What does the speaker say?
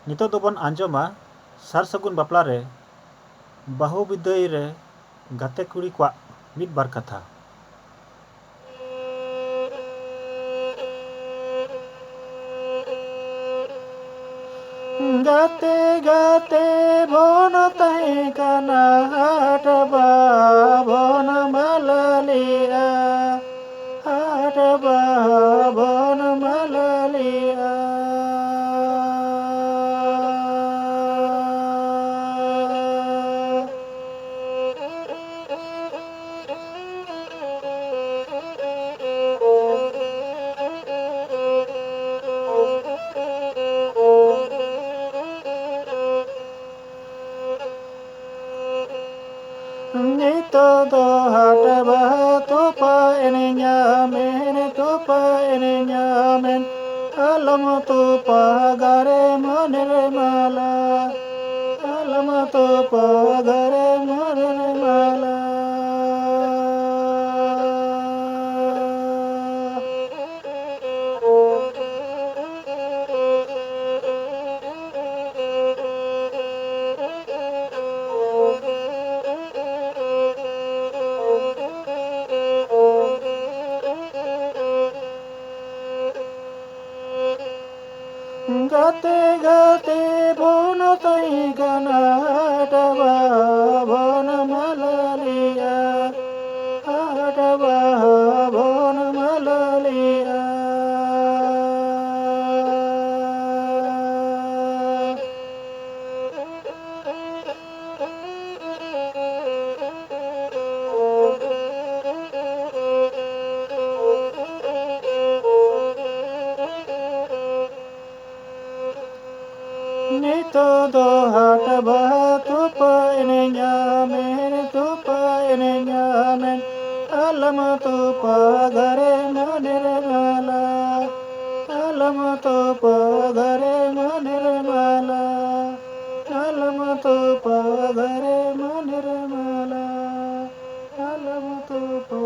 नितो दोबन आंजोमा सार सगुन बापला रे बाहु बिदाय रे गाते कुड़ी क्वा मिद बार कथा। गाते गाते बोन तहे काना हाटबा बोन मललिया हाटबा बोन मललिया Nito do hataba tupa ene nyamen alam tupa gare manere mala alam tupa gare manere mala गाते गाते बोन तई गाना हाटबा बोन मललिया हाटबा बोन मललिया Nito do hataba tupa ene nyamen alam tupa gare manere mala alam tupa gare manere mala alam tupa gare manere mala alam tupa